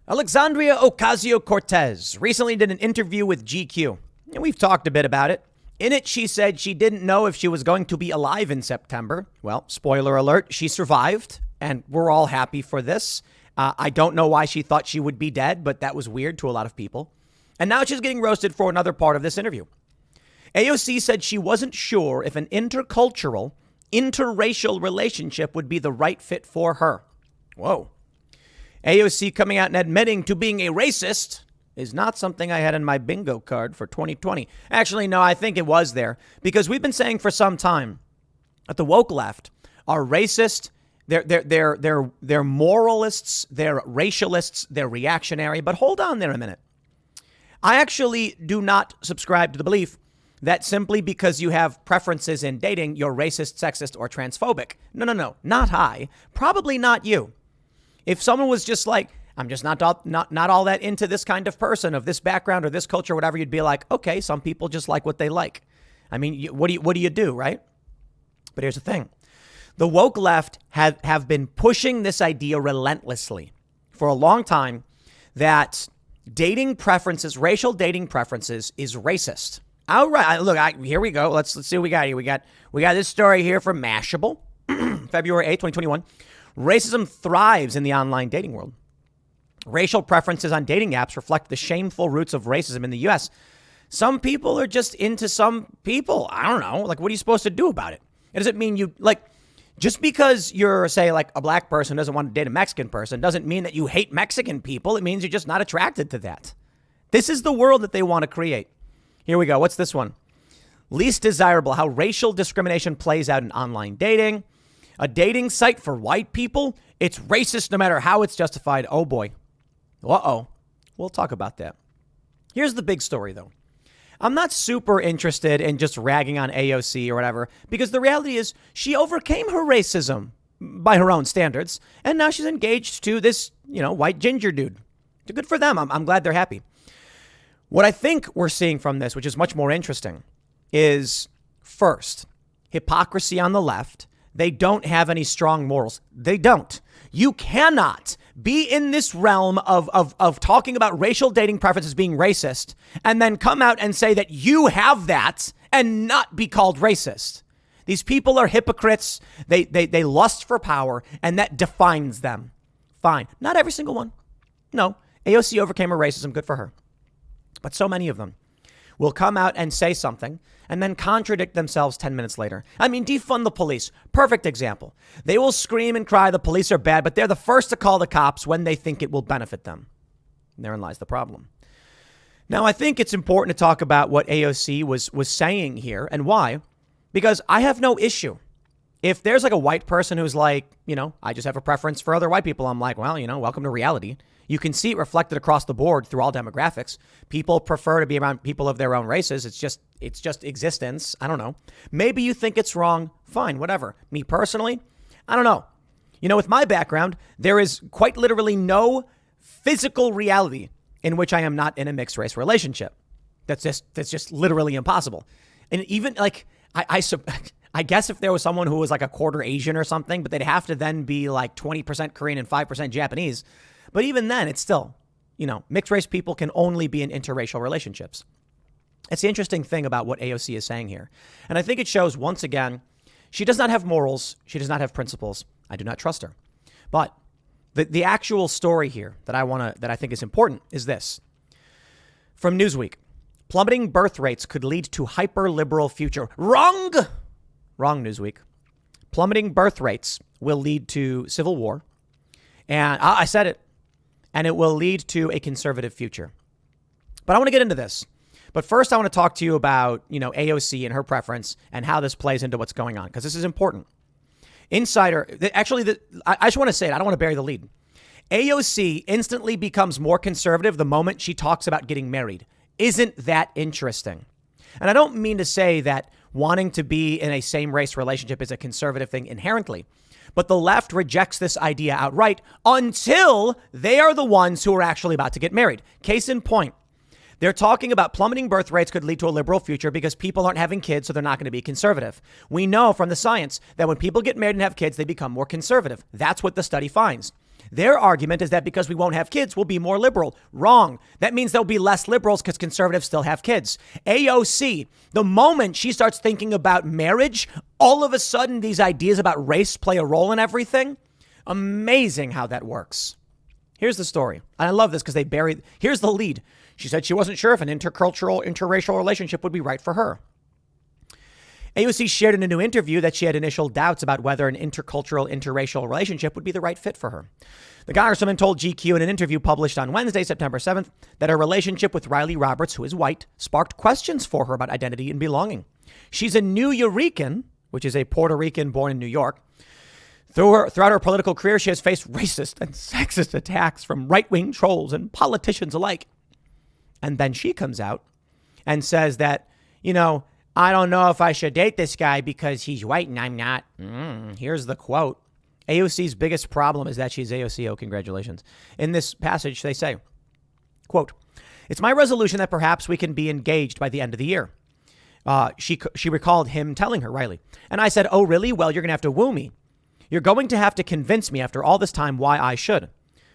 Alexandria Ocasio-Cortez recently did an interview with GQ, and we've talked a bit about it. In it, she said she didn't know if she was going to be alive in September. Well, spoiler alert, she survived, and we're all happy for this. I don't know why she thought she would be dead, but that was weird to a lot of people. And now she's getting roasted for another part of this interview. AOC said she wasn't sure if an intercultural, interracial relationship would be the right fit for her. Whoa. AOC coming out and admitting to being a racist is not something I had in my bingo card for 2020. Actually, no, I think it was there because we've been saying for some time that the woke left are racist. They're moralists. They're racialists. They're reactionary. But hold on there a minute. I actually do not subscribe to the belief that simply because you have preferences in dating, you're racist, sexist, or transphobic. No, not I. Probably not you. If someone was just like, I'm just not all that into this kind of person of this background or this culture, whatever, you'd be like, okay, some people just like what they like. I mean, what do you do, right? But here's the thing. The woke left have been pushing this idea relentlessly for a long time that dating preferences, racial dating preferences is racist. All right, look, here we go. Let's see what we got here. We got this story here from Mashable, February 8th, 2021. Racism thrives in the online dating world. Racial preferences on dating apps reflect the shameful roots of racism in the U.S. Some people are just into some people. I don't know. Like, what are you supposed to do about it? It doesn't mean you, like, just because you're, say, like a black person doesn't want to date a Mexican person doesn't mean that you hate Mexican people. It means you're just not attracted to that. This is the world that they want to create. Here we go. What's this one? Least desirable, how racial discrimination plays out in online dating. A dating site for white people. It's racist no matter how it's justified. Oh, boy. Uh-oh. We'll talk about that. Here's the big story, though. I'm not super interested in just ragging on AOC or whatever, because the reality is she overcame her racism by her own standards, and now she's engaged to this, white ginger dude. Good for them. I'm glad they're happy. What I think we're seeing from this, which is much more interesting, is first, hypocrisy on the left. They don't have any strong morals. They don't. You cannot be in this realm of talking about racial dating preferences being racist and then come out and say that you have that and not be called racist. These people are hypocrites. They lust for power, and that defines them. Fine. Not every single one. No. AOC overcame her racism. Good for her. But so many of them will come out and say something and then contradict themselves 10 minutes later. I mean, defund the police. Perfect example. They will scream and cry the police are bad, but they're the first to call the cops when they think it will benefit them. And therein lies the problem. Now, I think it's important to talk about what AOC was saying here and why, because I have no issue. If there's like a white person who's like, I just have a preference for other white people, I'm like, well, welcome to reality. You can see it reflected across the board through all demographics. People prefer to be around people of their own races. It's just existence. I don't know. Maybe you think it's wrong. Fine, whatever. Me personally, I don't know. With my background, there is quite literally no physical reality in which I am not in a mixed race relationship. That's just literally impossible. And even like I guess if there was someone who was like a quarter Asian or something, but they'd have to then be like 20% Korean and 5% Japanese. But even then, it's still, mixed race people can only be in interracial relationships. It's the interesting thing about what AOC is saying here. And I think it shows once again, she does not have morals. She does not have principles. I do not trust her. But the actual story here that I think is important is this. From Newsweek, plummeting birth rates could lead to hyper-liberal future. Wrong, Newsweek. Plummeting birth rates will lead to civil war. And I said it. And it will lead to a conservative future. But I want to get into this. But first, I want to talk to you about, AOC and her preference and how this plays into what's going on, because this is important. Insider, I just want to say it. I don't want to bury the lead. AOC instantly becomes more conservative the moment she talks about getting married. Isn't that interesting? And I don't mean to say that wanting to be in a same race relationship is a conservative thing inherently. But the left rejects this idea outright until they are the ones who are actually about to get married. Case in point, they're talking about plummeting birth rates could lead to a liberal future because people aren't having kids, so they're not going to be conservative. We know from the science that when people get married and have kids, they become more conservative. That's what the study finds. Their argument is that because we won't have kids, we'll be more liberal. Wrong. That means there'll be less liberals because conservatives still have kids. AOC, the moment she starts thinking about marriage, all of a sudden these ideas about race play a role in everything. Amazing how that works. Here's the story. And I love this because here's the lead. She said she wasn't sure if an interracial relationship would be right for her. AOC shared in a new interview that she had initial doubts about whether an interracial relationship would be the right fit for her. The Congresswoman told GQ in an interview published on Wednesday, September 7th, that her relationship with Riley Roberts, who is white, sparked questions for her about identity and belonging. She's a New Yorican, which is a Puerto Rican born in New York. Throughout her political career, she has faced racist and sexist attacks from right-wing trolls and politicians alike. And then she comes out and says that, I don't know if I should date this guy because he's white and I'm not. Here's the quote. AOC's biggest problem is that she's AOC. Oh, congratulations. In this passage, they say, quote, "It's my resolution that perhaps we can be engaged by the end of the year." She recalled him telling her, Riley. And I said, "Oh, really? Well, you're going to have to woo me. You're going to have to convince me after all this time why I should."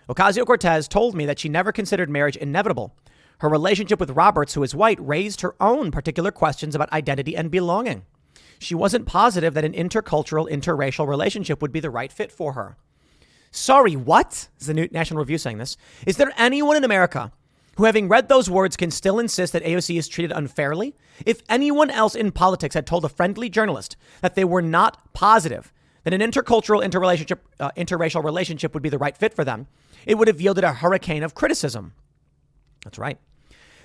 Ocasio-Cortez told me that she never considered marriage inevitable. Her relationship with Roberts, who is white, raised her own particular questions about identity and belonging. She wasn't positive that an interracial relationship would be the right fit for her. Sorry, what? Is the New National Review saying this? Is there anyone in America who, having read those words, can still insist that AOC is treated unfairly? If anyone else in politics had told a friendly journalist that they were not positive that an interracial relationship would be the right fit for them, it would have yielded a hurricane of criticism. That's right.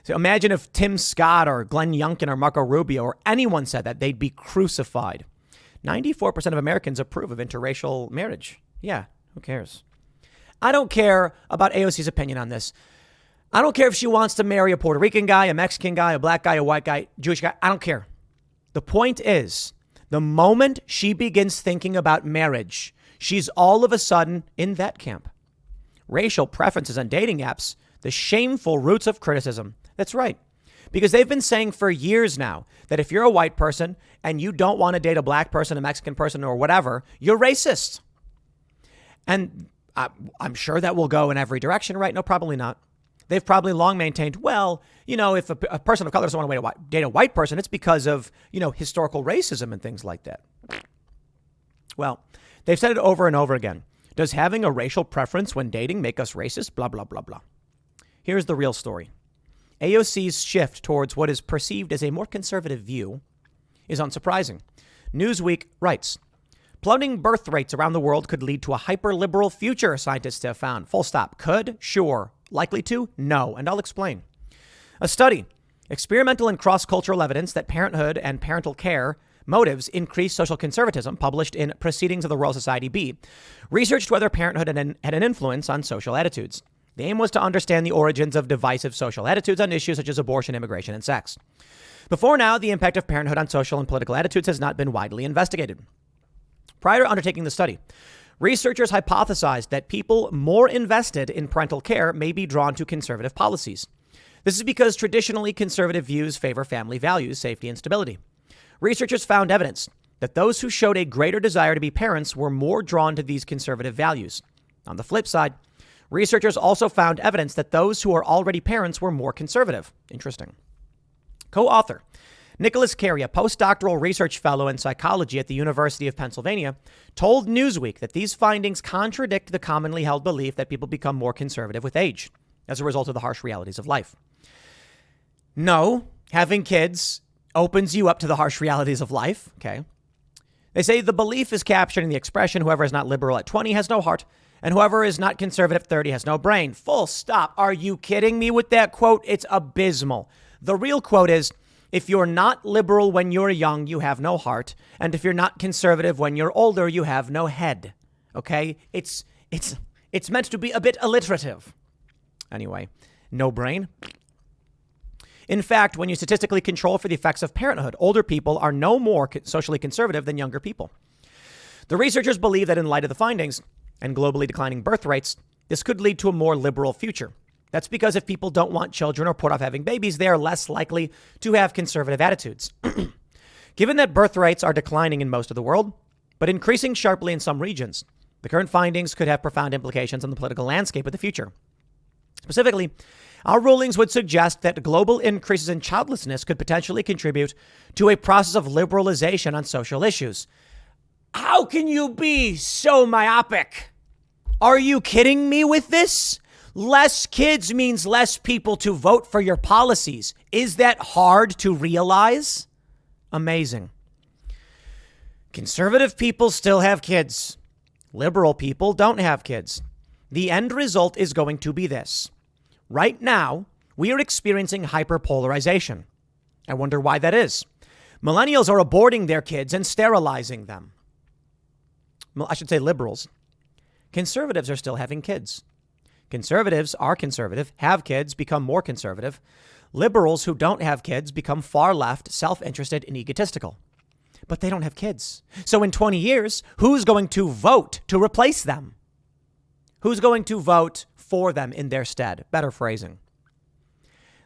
So imagine if Tim Scott or Glenn Youngkin or Marco Rubio or anyone said that, they'd be crucified. 94% of Americans approve of interracial marriage. Yeah, who cares? I don't care about AOC's opinion on this. I don't care if she wants to marry a Puerto Rican guy, a Mexican guy, a black guy, a white guy, Jewish guy. I don't care. The point is, the moment she begins thinking about marriage, she's all of a sudden in that camp. Racial preferences on dating apps, the shameful roots of criticism. That's right. Because they've been saying for years now that if you're a white person and you don't want to date a black person, a Mexican person or whatever, you're racist. And I'm sure that will go in every direction, right? No, probably not. They've probably long maintained, well, if a person of color doesn't want to date a white person, it's because of, historical racism and things like that. Well, they've said it over and over again. Does having a racial preference when dating make us racist? Blah, blah, blah, blah. Here's the real story. AOC's shift towards what is perceived as a more conservative view is unsurprising. Newsweek writes, plummeting birth rates around the world could lead to a hyper-liberal future, scientists have found. Full stop. Could? Sure. Likely to? No. And I'll explain. A study, experimental and cross-cultural evidence that parenthood and parental care motives increase social conservatism, published in Proceedings of the Royal Society B, researched whether parenthood had an influence on social attitudes. The aim was to understand the origins of divisive social attitudes on issues such as abortion, immigration, and sex. Before now, the impact of parenthood on social and political attitudes has not been widely investigated. Prior to undertaking the study, researchers hypothesized that people more invested in parental care may be drawn to conservative policies. This is because traditionally conservative views favor family values, safety, and stability. Researchers found evidence that those who showed a greater desire to be parents were more drawn to these conservative values. On the flip side, researchers also found evidence that those who are already parents were more conservative. Interesting. Co-author Nicholas Carey, a postdoctoral research fellow in psychology at the University of Pennsylvania, told Newsweek that these findings contradict the commonly held belief that people become more conservative with age as a result of the harsh realities of life. No, having kids opens you up to the harsh realities of life. Okay. They say the belief is captured in the expression, whoever is not liberal at 20 has no heart, and whoever is not conservative at 30 has no brain. Full stop. Are you kidding me with that quote? It's abysmal. The real quote is, if you're not liberal when you're young, you have no heart. And if you're not conservative when you're older, you have no head. Okay? It's meant to be a bit alliterative. Anyway, no brain. In fact, when you statistically control for the effects of parenthood, older people are no more socially conservative than younger people. The researchers believe that in light of the findings and globally declining birth rates, this could lead to a more liberal future. That's because if people don't want children or put off having babies, they are less likely to have conservative attitudes. Given that birth rates are declining in most of the world, but increasing sharply in some regions, The current findings could have profound implications on the political landscape of the future. Specifically, our rulings would suggest that global increases in childlessness could potentially contribute to a process of liberalization on social issues. How can you be so myopic? Are you kidding me with this? Less kids means less people to vote for your policies. Is that hard to realize? Amazing. Conservative people still have kids. Liberal people don't have kids. The end result is going to be this. Right now, we are experiencing hyperpolarization. I wonder why that is. Millennials are aborting their kids and sterilizing them. Well, I should say liberals. Conservatives are still having kids. Conservatives are conservative, have kids, become more conservative. Liberals who don't have kids become far left, self-interested, and egotistical. But they don't have kids. So in 20 years, who's going to vote to replace them? Who's going to vote for them in their stead? Better phrasing.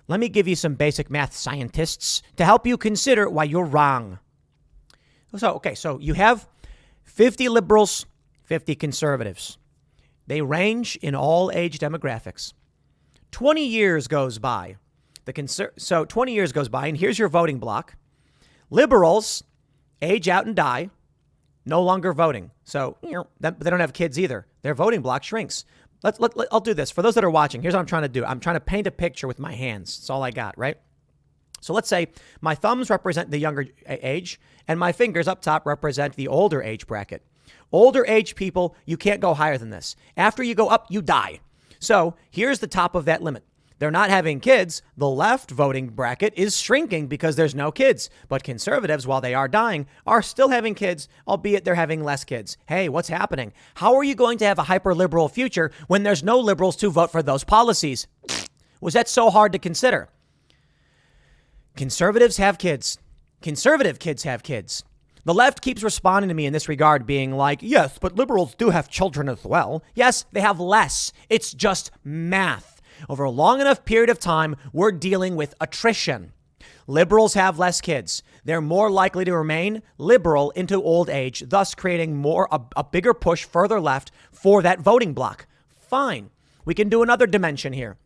Let me give you some basic math scientists to help you consider why you're wrong. So you have 50 liberals, 50 conservatives. They range in all age demographics. 20 years goes by. 20 years goes by, and here's your voting block. Liberals age out and die, no longer voting. So they don't have kids either. Their voting block shrinks. I'll do this. For those that are watching, here's what I'm trying to do. I'm trying to paint a picture with my hands. That's all I got, right? So let's say my thumbs represent the younger age, and my fingers up top represent the older age bracket. Older age people, you can't go higher than this. After you go up, you die. So here's the top of that limit. They're not having kids. The left voting bracket is shrinking because there's no kids. But conservatives, while they are dying, are still having kids, albeit they're having less kids. Hey, what's happening? How are you going to have a hyper-liberal future when there's no liberals to vote for those policies? Was that so hard to consider? Conservatives have kids. Conservative kids have kids. The left keeps responding to me in this regard, being like, yes, but liberals do have children as well. Yes, they have less. It's just math. Over a long enough period of time, we're dealing with attrition. Liberals have less kids. They're more likely to remain liberal into old age, thus creating a bigger push further left for that voting block. Fine. We can do another dimension here.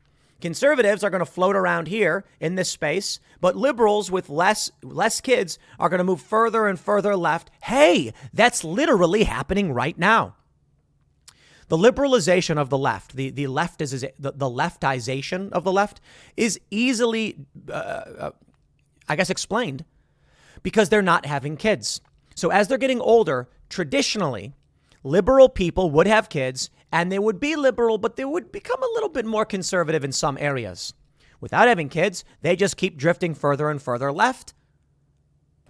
Conservatives are going to float around here in this space, but liberals with less kids are going to move further and further left. Hey, that's literally happening right now. The liberalization of the left, the leftization of the left is easily, explained because they're not having kids. So as they're getting older, traditionally, liberal people would have kids and they would be liberal, but they would become a little bit more conservative in some areas. Without having kids, they just keep drifting further and further left.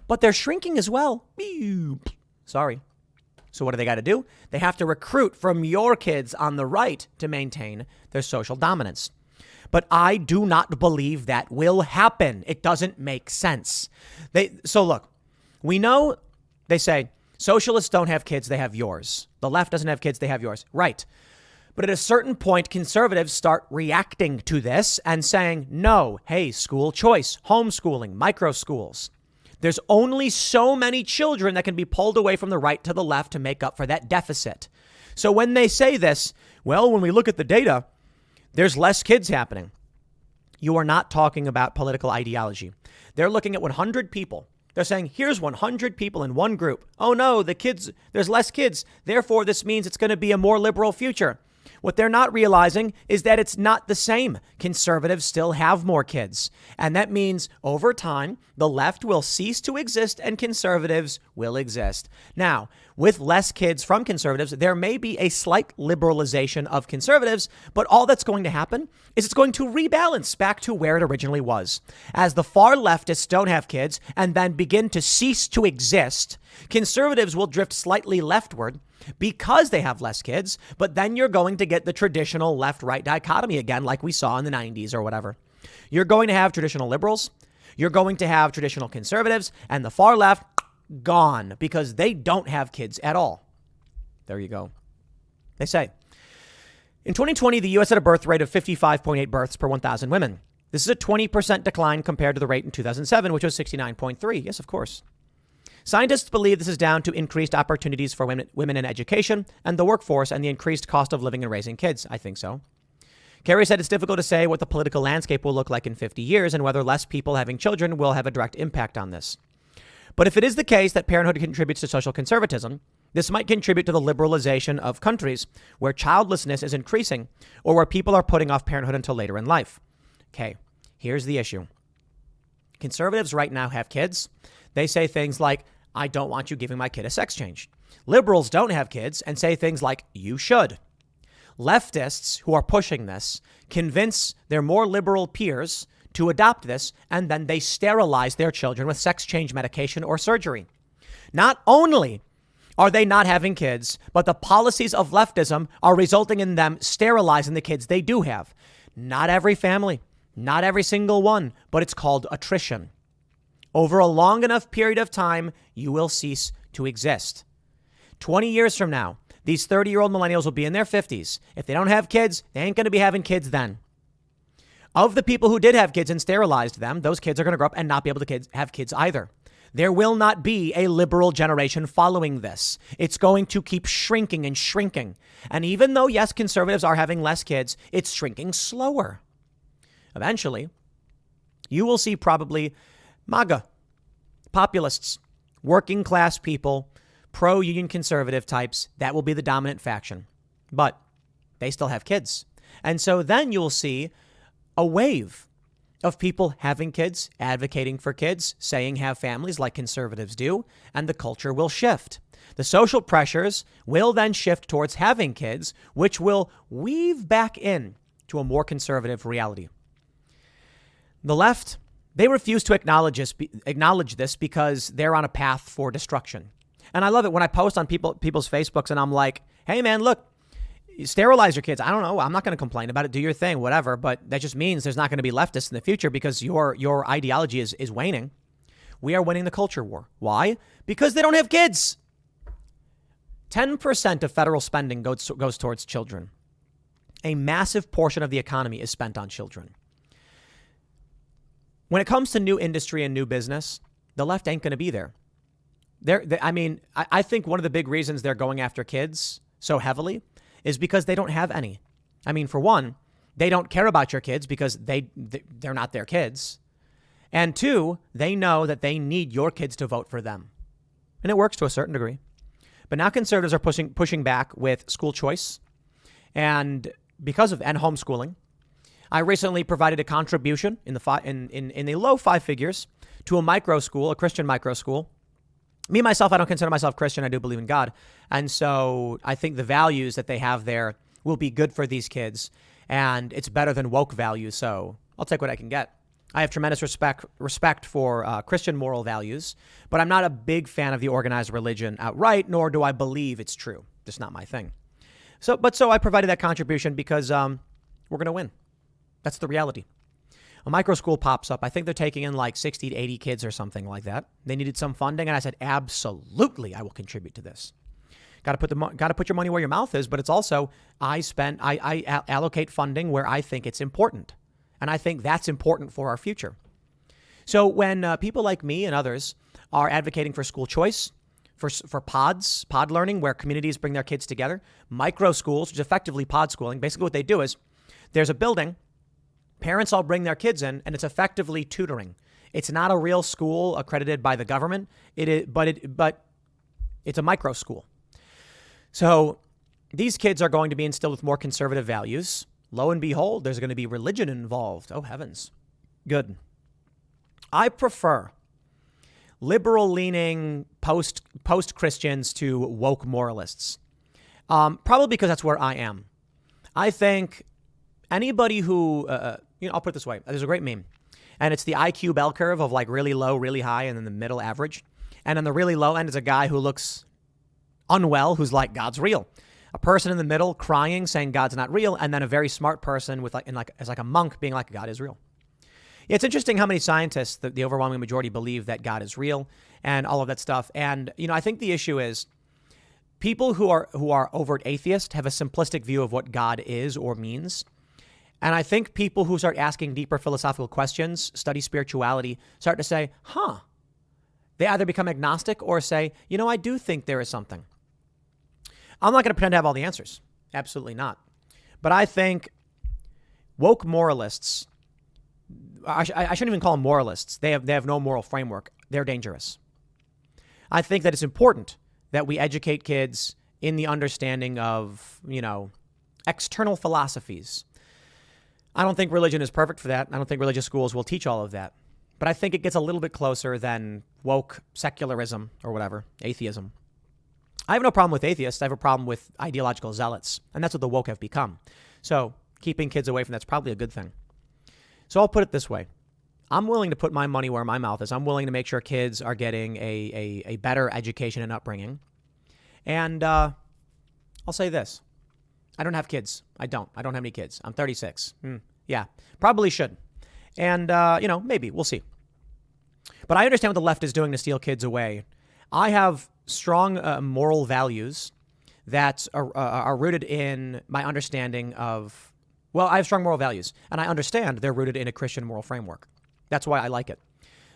But they're shrinking as well. Sorry. So what do they got to do? They have to recruit from your kids on the right to maintain their social dominance. But I do not believe that will happen. It doesn't make sense. So look, we know they say socialists don't have kids, they have yours. The left doesn't have kids, they have yours. Right. But at a certain point, conservatives start reacting to this and saying, no, hey, school choice, homeschooling, micro schools. There's only so many children that can be pulled away from the right to the left to make up for that deficit. So when they say this, well, when we look at the data, there's less kids happening. You are not talking about political ideology. They're looking at 100 people. They're saying, here's 100 people in one group. Oh, no, there's less kids. Therefore, this means it's going to be a more liberal future. What they're not realizing is that it's not the same. Conservatives still have more kids. And that means over time, the left will cease to exist and conservatives will exist. Now, with less kids from conservatives, there may be a slight liberalization of conservatives, but all that's going to happen is it's going to rebalance back to where it originally was. As the far leftists don't have kids and then begin to cease to exist, conservatives will drift slightly leftward because they have less kids, but then you're going to get the traditional left-right dichotomy again, like we saw in the 90s or whatever. You're going to have traditional liberals, you're going to have traditional conservatives, and the far left, gone, because they don't have kids at all. There you go. They say, in 2020, the U.S. had a birth rate of 55.8 births per 1,000 women. This is a 20% decline compared to the rate in 2007, which was 69.3. Yes, of course. Scientists believe this is down to increased opportunities for women in education and the workforce and the increased cost of living and raising kids. I think so. Kerry said it's difficult to say what the political landscape will look like in 50 years and whether less people having children will have a direct impact on this. But if it is the case that parenthood contributes to social conservatism, this might contribute to the liberalization of countries where childlessness is increasing or where people are putting off parenthood until later in life. Okay, here's the issue. Conservatives right now have kids. They say things like, I don't want you giving my kid a sex change. Liberals don't have kids and say things like, you should. Leftists who are pushing this convince their more liberal peers to adopt this, and then they sterilize their children with sex change medication or surgery. Not only are they not having kids, but the policies of leftism are resulting in them sterilizing the kids they do have. Not every family, not every single one, but it's called attrition. Over a long enough period of time, you will cease to exist. 20 years from now, these 30-year-old millennials will be in their 50s. If they don't have kids, they ain't going to be having kids then. Of the people who did have kids and sterilized them, those kids are going to grow up and not be able to have kids either. There will not be a liberal generation following this. It's going to keep shrinking and shrinking. And even though, yes, conservatives are having less kids, it's shrinking slower. Eventually, you will see probably MAGA, populists, working class people, pro-union conservative types. That will be the dominant faction. But they still have kids. And so then you'll see a wave of people having kids, advocating for kids, saying have families like conservatives do, and the culture will shift. The social pressures will then shift towards having kids, which will weave back in to a more conservative reality. The left, they refuse to acknowledge this because they're on a path for destruction. And I love it when I post on people's Facebooks and I'm like, hey, man, look, sterilize your kids. I don't know. I'm not going to complain about it. Do your thing, whatever. But that just means there's not going to be leftists in the future because your ideology is waning. We are winning the culture war. Why? Because they don't have kids. 10% of federal spending goes towards children. A massive portion of the economy is spent on children. When it comes to new industry and new business, the left ain't going to be there. I think one of the big reasons they're going after kids so heavily is because they don't have any. I mean, for one, they don't care about your kids because they're not their kids. And two, they know that they need your kids to vote for them. And it works to a certain degree. But now conservatives are pushing back with school choice and homeschooling. I recently provided a contribution in the low five figures to a micro school, a Christian micro school. Me, myself, I don't consider myself Christian. I do believe in God. And so I think the values that they have there will be good for these kids. And it's better than woke values. So I'll take what I can get. I have tremendous respect for Christian moral values, but I'm not a big fan of the organized religion outright, nor do I believe it's true. Just not my thing. So I provided that contribution because we're going to win. That's the reality. A micro school pops up. I think they're taking in like 60 to 80 kids or something like that. They needed some funding. And I said, absolutely, I will contribute to this. Got to put your money where your mouth is. But it's also, I allocate funding where I think it's important. And I think that's important for our future. So when people like me and others are advocating for school choice, for pod learning, where communities bring their kids together, micro schools, which is effectively pod schooling, basically what they do is there's a building. Parents all bring their kids in, and it's effectively tutoring. It's not a real school accredited by the government. But it's a micro school. So these kids are going to be instilled with more conservative values. Lo and behold, there's going to be religion involved. Oh, heavens. Good. I prefer liberal-leaning post-Christians to woke moralists. Probably because that's where I am. I think anybody who, I'll put it this way. There's a great meme. And it's the IQ bell curve of like really low, really high, and then the middle average. And on the really low end is a guy who looks unwell, who's like, God's real. A person in the middle crying, saying God's not real. And then a very smart person as a monk being like, God is real. It's interesting how many scientists, the overwhelming majority, believe that God is real and all of that stuff. And, I think the issue is people who are overt atheists have a simplistic view of what God is or means. And I think people who start asking deeper philosophical questions, study spirituality, start to say, They either become agnostic or say, you know, I do think there is something. I'm not going to pretend to have all the answers. Absolutely not. But I think woke moralists, I shouldn't even call them moralists. They have no moral framework. They're dangerous. I think that it's important that we educate kids in the understanding of, you know, external philosophies. I don't think religion is perfect for that. I don't think religious schools will teach all of that. But I think it gets a little bit closer than woke secularism or whatever, atheism. I have no problem with atheists. I have a problem with ideological zealots. And that's what the woke have become. So keeping kids away from that's probably a good thing. So I'll put it this way. I'm willing to put my money where my mouth is. I'm willing to make sure kids are getting a better education and upbringing. And I'll say this. I don't have kids. I don't have any kids. I'm 36. Yeah, probably should. And, you know, maybe. We'll see. But I understand what the left is doing to steal kids away. I have strong moral values that are rooted in my understanding of, well, I have strong moral values, and I understand they're rooted in a Christian moral framework. That's why I like it.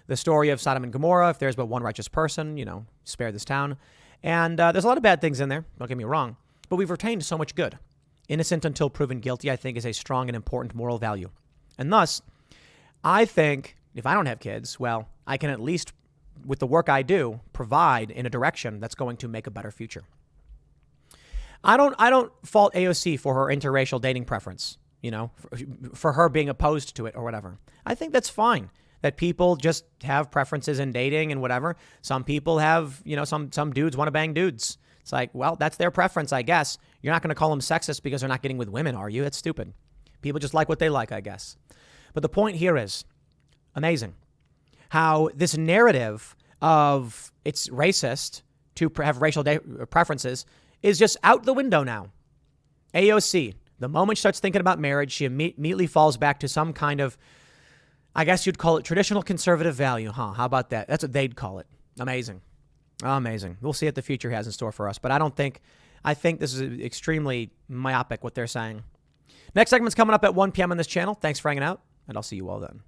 The story of Sodom and Gomorrah, if there's but one righteous person, you know, spare this town. And there's a lot of bad things in there, don't get me wrong, but we've retained so much good. Innocent until proven guilty, I think, is a strong and important moral value. And thus, I think if I don't have kids, well, I can at least, with the work I do, provide in a direction that's going to make a better future. I don't fault AOC for her interracial dating preference, you know, for her being opposed to it or whatever. I think that's fine that people just have preferences in dating and whatever. Some people have, you know, some dudes want to bang dudes. It's like, well, that's their preference, I guess. You're not going to call them sexist because they're not getting with women, are you? That's stupid. People just like what they like, I guess. But the point here is amazing how this narrative of it's racist to have racial preferences is just out the window now. AOC, the moment she starts thinking about marriage, she immediately falls back to some kind of, I guess you'd call it traditional conservative value, huh? How about that? That's what they'd call it. Amazing. Amazing. We'll see what the future has in store for us. But I think this is extremely myopic what they're saying. Next segment's coming up at 1 p.m. on this channel. Thanks for hanging out, and I'll see you all then.